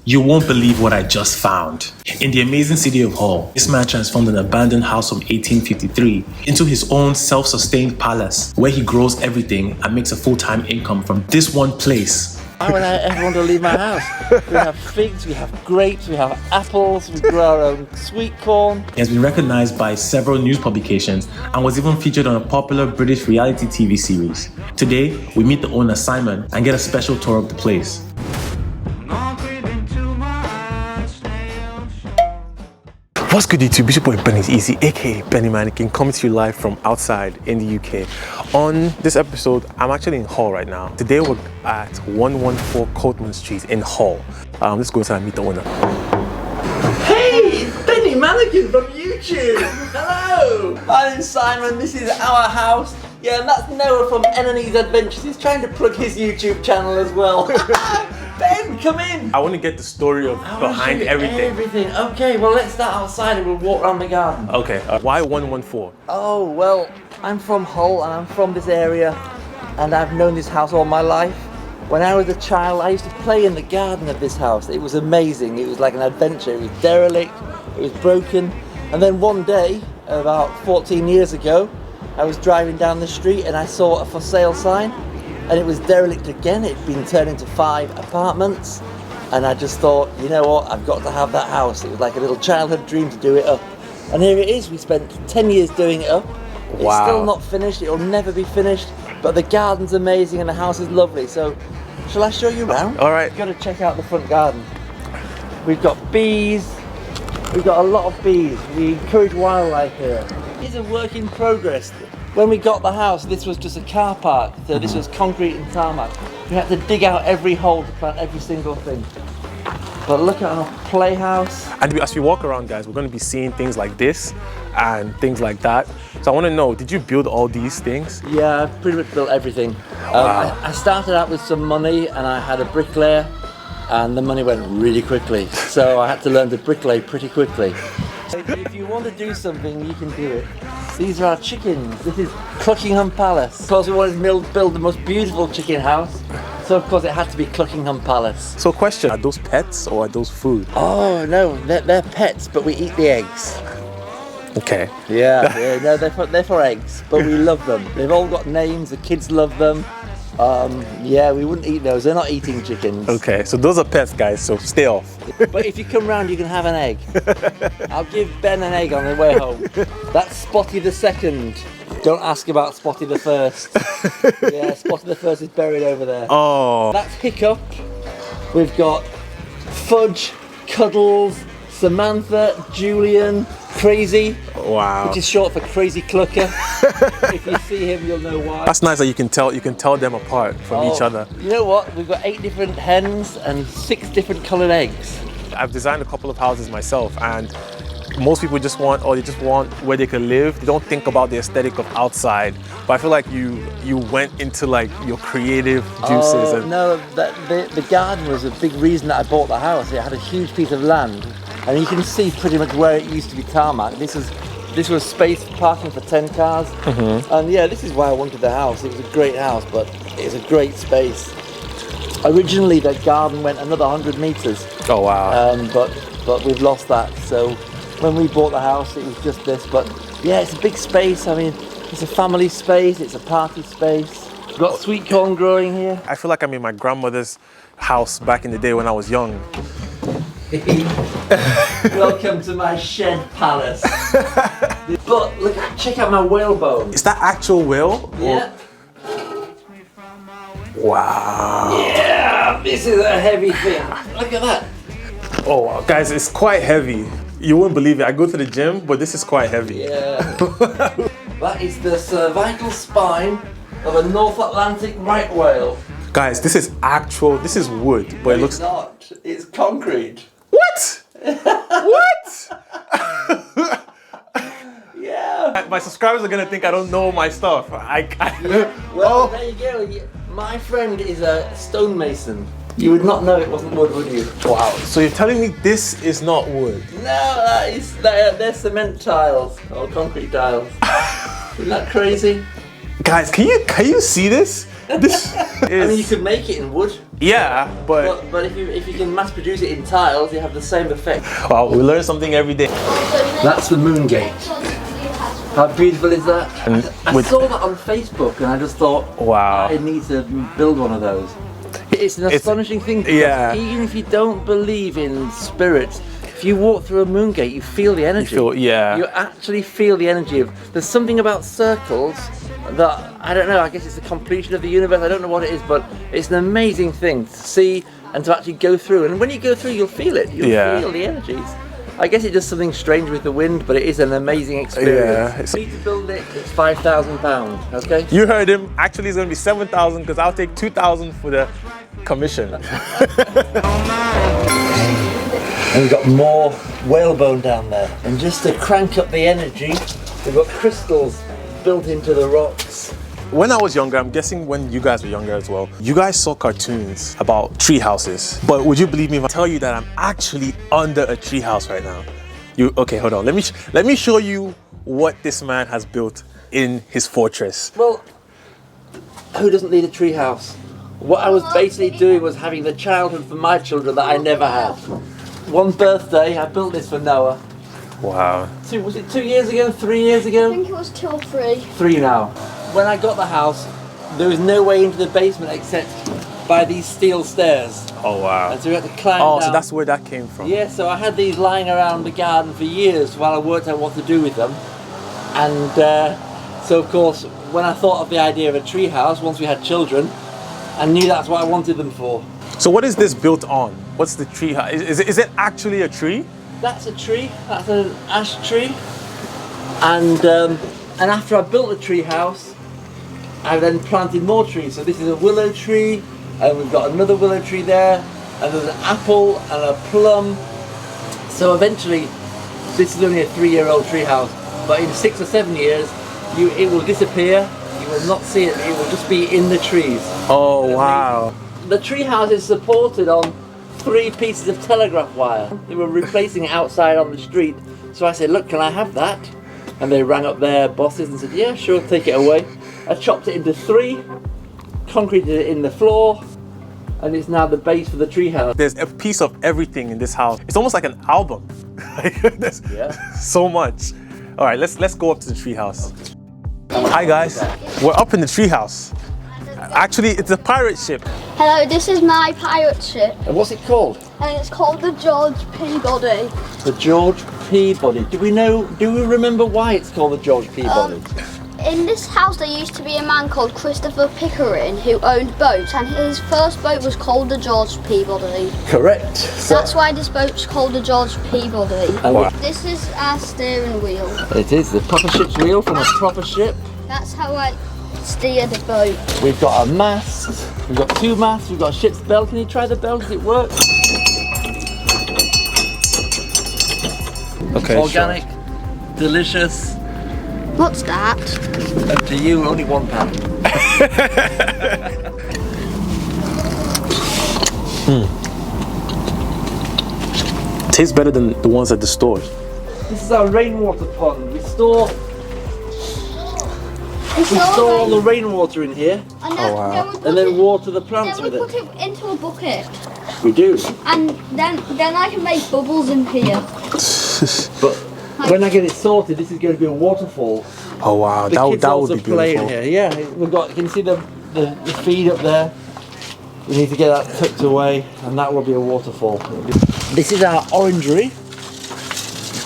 You won't believe what I just found. In the amazing city of Hull, this man transformed an abandoned house from 1853 into his own self-sustained palace where he grows everything and makes a full-time income from this one place. Why would I ever want to leave my house? We have figs, we have grapes, we have apples, we grow our own sweet corn. He has been recognized by several news publications and was even featured on a popular British reality TV series. Today, we meet the owner Simon and get a special tour of the place. What's good, YouTube? It's your boy Benny's Easy, aka Benny Mannequin, coming to you live from outside in the UK. On this episode, I'm actually in Hull right now. Today we're at 114 Coatman Street in Hull. Let's go inside and meet the owner. Hey, it's Benny Mannequin from YouTube. Hello. My name's Simon. This is our house. Yeah, and that's Noah from N&E's Adventures. He's trying to plug his YouTube channel as well. Ben, come in! I want to get the story of behind everything. Everything. Okay, well let's start outside and we'll walk around the garden. Okay, why 114? Oh, well, I'm from Hull and I'm from this area and I've known this house all my life. When I was a child, I used to play in the garden of this house. It was amazing. It was like an adventure. It was derelict, it was broken. And then one day, about 14 years ago, I was driving down the street and I saw a for sale sign. And it was derelict again. It'd been turned into 5 apartments. And I just thought, you know what, I've got to have that house. It was like a little childhood dream to do it up. And here it is. We spent 10 years doing it up. Wow. It's still not finished. It'll never be finished. But the garden's amazing and the house is lovely. So, shall I show you around? All right. You've got to check out the front garden. We've got bees. We've got a lot of bees. We encourage wildlife here. It's a work in progress. When we got the house, this was just a car park, so this was concrete and tarmac. We had to dig out every hole to plant every single thing. But look at our playhouse. And as we walk around, guys, we're going to be seeing things like this and things like that. So I want to know, did you build all these things? Yeah, I pretty much built everything. Wow. I started out with some money and I had a bricklayer and the money went really quickly. So I had to learn to bricklay pretty quickly. If you want to do something, you can do it. These are our chickens. This is Cluckingham Palace. Of course, we wanted to build the most beautiful chicken house. So of course it had to be Cluckingham Palace. So question, are those pets or are those food? Oh no, they're pets, but we eat the eggs. Okay. Yeah, no, they're for eggs, but we love them. They've all got names, the kids love them. Yeah, we wouldn't eat those. They're not eating chickens. Okay, so those are pets, guys, so stay off. But if you come round, you can have an egg. I'll give Ben an egg on the way home. That's Spotty the Second. Don't ask about Spotty the First. Yeah, Spotty the First is buried over there. Oh. That's Hiccup. We've got Fudge, Cuddles, Samantha, Julian, Crazy. Wow. Which is short for Crazy Clucker. If you see him, you'll know why. That's nice that you can tell them apart from each other. You know what? We've got 8 different hens and 6 different coloured eggs. I've designed a couple of houses myself, and most people just want where they can live. They don't think about the aesthetic of outside. But I feel like you went into like your creative juices. Oh, no, the garden was a big reason that I bought the house. It had a huge piece of land, and you can see pretty much where it used to be tarmac. This was space for parking for 10 cars. Mm-hmm. And yeah, this is why I wanted the house. It was a great house, but it was a great space. Originally, the garden went another 100 meters. Oh wow! But we've lost that. So when we bought the house, it was just this. But yeah, it's a big space. I mean, it's a family space. It's a party space. We've got sweet corn growing here. I feel like I'm in my grandmother's house back in the day when I was young. Welcome to my shed palace. But look, check out my whalebone. Is that actual whale? Yeah. Wow. Yeah, this is a heavy thing. Look at that. Oh wow, guys, it's quite heavy. You wouldn't believe it. I go to the gym, but this is quite heavy. Yeah. That is the cervical spine of a North Atlantic right whale. Guys, this is wood, but it looks. It's not. It's concrete. What? What? Yeah. My subscribers are gonna think I don't know my stuff. Well, there you go. My friend is a stonemason. You would not know it wasn't wood, would you? Wow. So you're telling me this is not wood? No, they're cement tiles or concrete tiles. Isn't that crazy? Guys, can you see this? This I mean, you is... could make it in wood, Yeah, but... but if you can mass produce it in tiles, you have the same effect. Wow, we learn something every day. That's the moon gate. How beautiful is that? And I with- saw that on Facebook and I just thought, Wow. I need to build one of those. It's an astonishing thing. Because yeah. even if you don't believe in spirits, if you walk through a moon gate, you feel the energy. yeah. You actually feel the energy of. There's something about circles that I don't know. I guess it's the completion of the universe. I don't know what it is, but it's an amazing thing to see and to actually go through. And when you go through, you'll feel it. You'll feel the energies. I guess it does something strange with the wind, but it is an amazing experience. For me to build it, it's £5,000. Okay. You heard him. Actually, it's going to be 7,000 because I'll take 2,000 for the commission. And we've got more whalebone down there. And just to crank up the energy, we've got crystals built into the rocks. When I was younger, I'm guessing when you guys were younger as well, you guys saw cartoons about tree houses. But would you believe me if I tell you that I'm actually under a tree house right now? Okay, hold on. Let me show you what this man has built in his fortress. Well, who doesn't need a tree house? What I was basically doing was having the childhood for my children that I never had. One birthday, I built this for Noah. Wow. Was it 2 years ago, 3 years ago? I think it was 2 or 3. 3 now. When I got the house, there was no way into the basement except by these steel stairs. Oh, wow. And so we had to climb Oh, down. so that's where that came from. Yeah, so I had these lying around the garden for years while I worked out what to do with them. And so of course, when I thought of the idea of a tree house, once we had children, I knew that's what I wanted them for. So what is this built on? What's the tree house? Is it actually a tree? That's a tree, that's an ash tree. And after I built the tree house, I then planted more trees. So this is a willow tree, and we've got another willow tree there, and there's an apple and a plum. So eventually, this is only a 3-year-old tree house, but in 6 or 7 years, it will disappear. You will not see it. It will just be in the trees. Oh, wow. The tree house is supported on 3 pieces of telegraph wire. They were replacing it outside on the street. So I said, look, can I have that? And they rang up their bosses and said, yeah, sure, take it away. I chopped it into 3, concreted it in the floor, and it's now the base for the tree house. There's a piece of everything in this house. It's almost like an album. There's so much. All right, let's go up to the tree house. Hi guys, we're up in the tree house. Actually, it's a pirate ship. Hello, this is my pirate ship, And what's it called? and it's called the George Peabody. The George Peabody. Do we remember why it's called the George Peabody? In this house there used to be a man called Christopher Pickering who owned boats, and his first boat was called the George Peabody. Correct. That's why this boat's called the George Peabody. Wow. This is our steering wheel. It is the proper ship's wheel from a proper ship. That's how I steer the boat. We've got a mast, we've got 2 masts, we've got a ship's bell. Can you try the bell? Does it work? Okay, Organic, delicious. What's that? Up to you, only £1. Tastes better than the ones at the store. This is our rainwater pond. We store all the rainwater in here And then, Oh, wow. then we put and then it, water the plants then we with put it. it into a bucket, We do. and then I can make bubbles in here. But when I get it sorted, this is going to be a waterfall. Oh wow, The kids that also would be play in beautiful. here. Yeah, we've got. Can you see the feed up there? We need to get that tucked away, and that will be a waterfall. This is our orangery.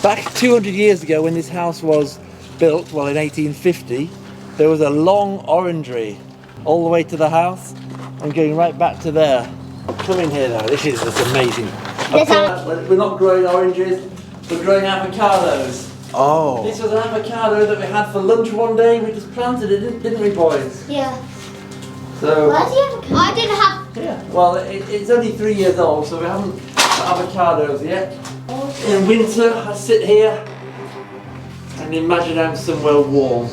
Back 200 years ago, when this house was built, well, in 1850, there was a long orangery all the way to the house, and going right back to there. Come in here now. This is just amazing. We're not growing oranges. We're growing avocados. Oh. This was an avocado that we had for lunch one day. We just planted it, didn't we, boys? Yeah. So, Where's the avocado? I didn't have. yeah. Well, it's only 3 years old, so we haven't got avocados yet. In winter, I sit here and imagine I'm somewhere warm.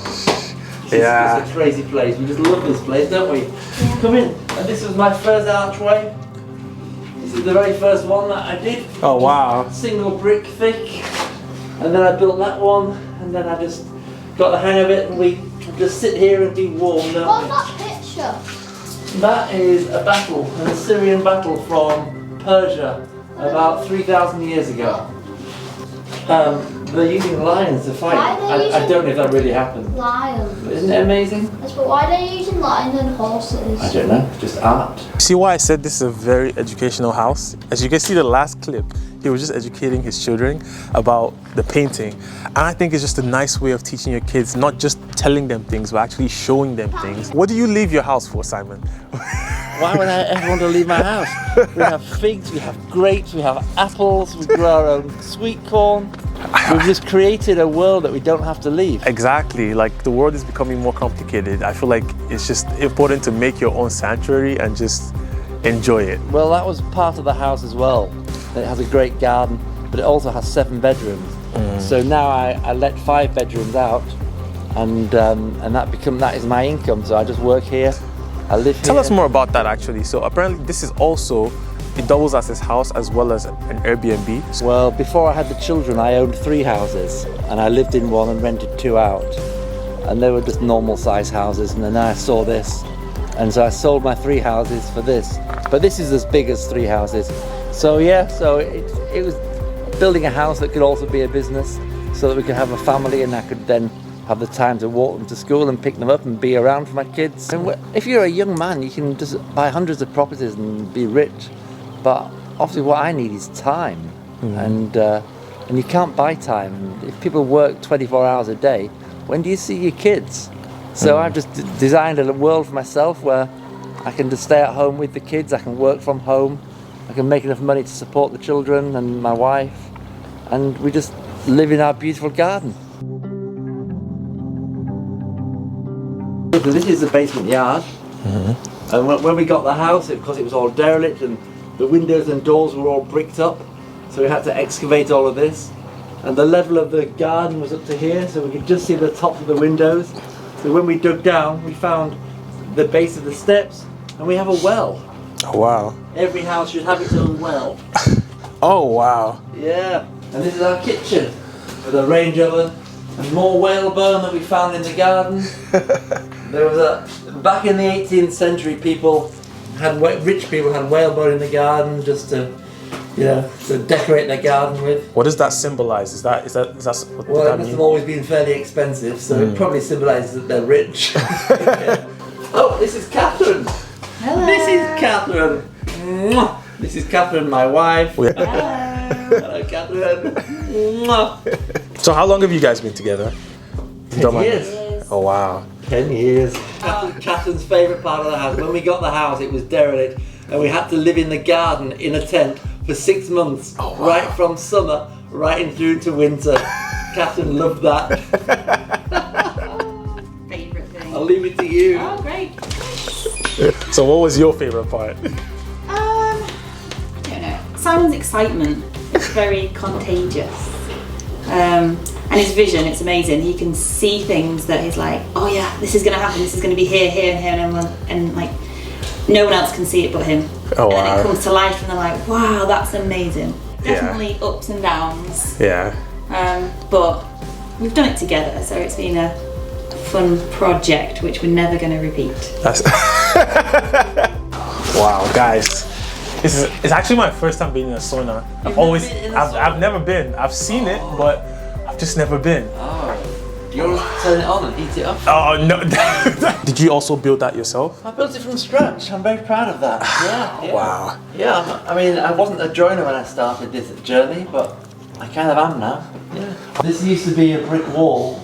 Yeah. It's a crazy place. We just love this place, don't we? Yeah. Come in. And this was my first archway. This is the very first one that I did. Oh wow. Single brick thick. And then I built that one, and then I just got the hang of it, and we just sit here and be warm, don't What's we? that picture? That is a battle, an Assyrian battle from Persia about 3,000 years ago. They're using lions to fight. I don't know if that really happened. Lions. But isn't it amazing? Yes, but why are they using lions and horses? I don't know, just art. See why I said this is a very educational house? As you can see the last clip, he was just educating his children about the painting. And I think it's just a nice way of teaching your kids, not just telling them things, but actually showing them things. What do you leave your house for, Simon? Why would I ever want to leave my house? We have figs, we have grapes, we have apples, we grow our own sweet corn. We've just created a world that we don't have to leave. Exactly, like the world is becoming more complicated. I feel like it's just important to make your own sanctuary and just enjoy it. Well, that was part of the house as well. It has a great garden, but it also has 7 bedrooms. So now I let 5 bedrooms out, and that is my income. So I just work here, I live here. Tell us more about that actually. So apparently this is also, it doubles as his house as well as an Airbnb. Well, before I had the children, I owned 3 houses, and I lived in one and rented 2 out. And they were just normal size houses, and then I saw this. And so I sold my 3 houses for this. But this is as big as 3 houses. So yeah, so it was building a house that could also be a business, so that we could have a family, and I could then have the time to walk them to school and pick them up and be around for my kids. And if you're a young man, you can just buy hundreds of properties and be rich. But obviously what I need is time. And you can't buy time. If people work 24 hours a day, when do you see your kids? So I've just designed a world for myself where I can just stay at home with the kids, I can work from home, I can make enough money to support the children and my wife, and we just live in our beautiful garden. This is the basement yard, and when we got the house, because it was all derelict and the windows and doors were all bricked up, so we had to excavate all of this, and the level of the garden was up to here, so we could just see the tops of the windows. So when we dug down, we found the base of the steps, and we have a well. Oh, wow. Every house should have its own well. Oh, wow. Yeah, and this is our kitchen with a range oven and more whalebone that we found in the garden. There was back in the 18th century, rich people had whalebone in the garden just to, to decorate their garden with. What does that symbolize? Is that what Well, does it that must mean? have always been fairly expensive, so it probably symbolises that they're rich. Oh, this is Catherine. Hello. This is Catherine. Mwah. This is Catherine, my wife. Hello. Hello, Catherine. Mwah. So how long have you guys been together? 10 years. Oh, wow. 10 years. Catherine's favourite part of the house. When we got the house, it was derelict, and we had to live in the garden in a tent for 6 months, right from summer right in through to winter. Catherine loved that. Favourite thing. I'll leave it to you. Oh, great. So what was your favorite part? I don't know. Simon's excitement is very contagious. And his vision, it's amazing. He can see things that he's like, oh yeah, this is gonna happen, this is gonna be here, here, and here, and like, no one else can see it but him. Oh, wow. And it comes to life and they're like, wow, that's amazing. Yeah. Definitely ups and downs. Yeah. But we've done it together, so it's been a fun project which we're never gonna repeat. That's wow, guys. It's actually my first time being in a sauna. I've never been. I've seen it, but I've just never been. Oh, do you want to turn it on and heat it up? Oh no! Did you also build that yourself? I built it from scratch. I'm very proud of that. Yeah. Wow. Yeah, I mean, I wasn't a joiner when I started this journey, but I kind of am now. Yeah. This used to be a brick wall,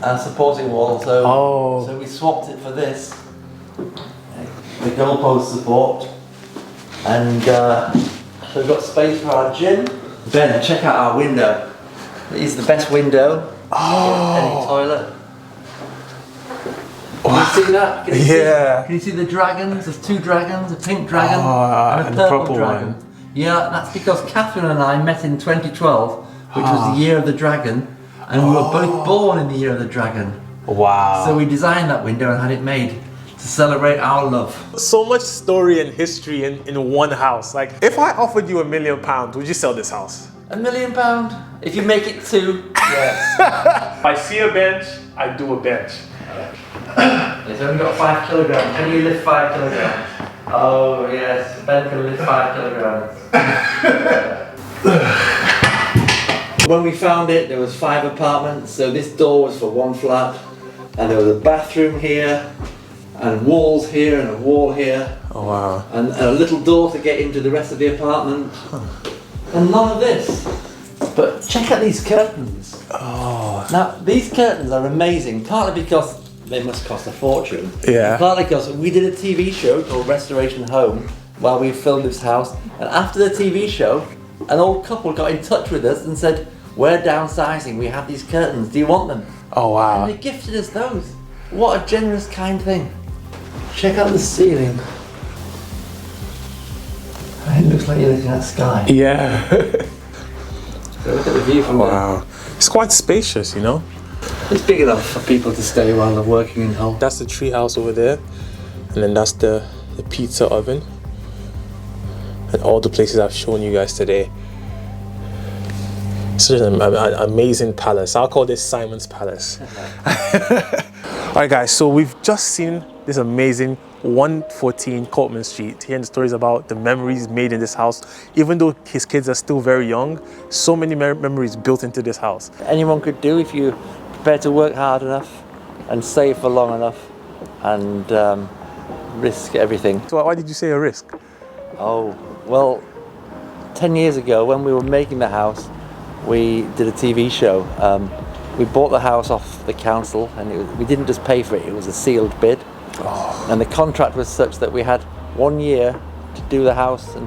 a supporting wall, so we swapped it for this, the goalpost support, and so we've got space for our gym. Ben, check out our window. It is the best window in any toilet. Can you see that? Can you see the dragons? There's 2 dragons, a pink dragon and a purple dragon. One. Yeah, that's because Catherine and I met in 2012, which was the year of the dragon, and we were both born in the year of the dragon. Wow. So we designed that window and had it made to celebrate our love. So much story and history in one house. Like, if I offered you £1 million, would you sell this house? £1 million? If you make it 2, yes. If I see a bench, I do a bench. It's only got 5 kilograms. Can you lift 5 kilograms? Oh yes, Ben can lift 5 kilograms. When we found it, there was 5 apartments. So this door was for 1 flat, and there was a bathroom here, and walls here, and a wall here. Oh wow. And a little door to get into the rest of the apartment. And none of this. But check out these curtains. Oh. Now, these curtains are amazing, partly because they must cost a fortune. Yeah. Partly because we did a TV show called Restoration Home while we filmed this house. And after the TV show, an old couple got in touch with us and said, we're downsizing, we have these curtains, do you want them? Oh wow. And they gifted us those. What a generous, kind thing. Check out the ceiling. It looks like you're looking at the sky. Yeah. So look at the view from there. Wow. It's quite spacious, you know? It's big enough for people to stay while they're working in Hull. That's the tree house over there. And then that's the pizza oven. And all the places I've shown you guys today. Such an amazing palace. I'll call this Simon's Palace. Alright guys, so we've just seen this amazing 114 Courtman Street, hearing the stories about the memories made in this house. Even though his kids are still very young, so many memories built into this house. Anyone could do if you prepare to work hard enough and save for long enough and risk everything. So why did you say a risk? Oh, well, 10 years ago when we were making the house, we did a TV show. We bought the house off the council, and we didn't just pay for it, it was a sealed bid. Oh. And the contract was such that we had 1 year to do the house and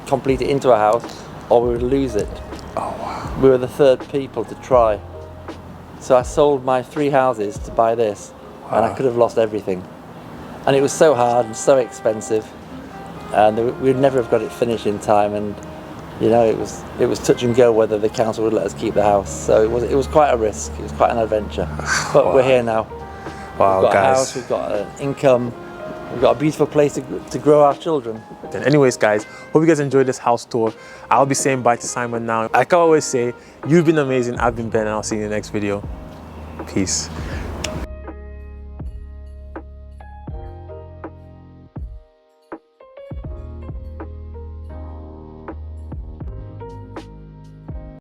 complete it into a house, or we would lose it. Oh wow. We were the 3rd people to try. So I sold my 3 houses to buy this, and I could have lost everything. And it was so hard and so expensive, and we'd never have got it finished in time, and you know, it was touch and go whether the council would let us keep the house. So it was quite a risk. It was quite an adventure. But we're here now. Wow, we've got guys. a house, we've got an income, we've got a beautiful place to grow our children. Anyways guys, hope you guys enjoyed this house tour. I'll be saying bye to Simon now. Like I always say, you've been amazing, I've been Ben, and I'll see you in the next video. Peace.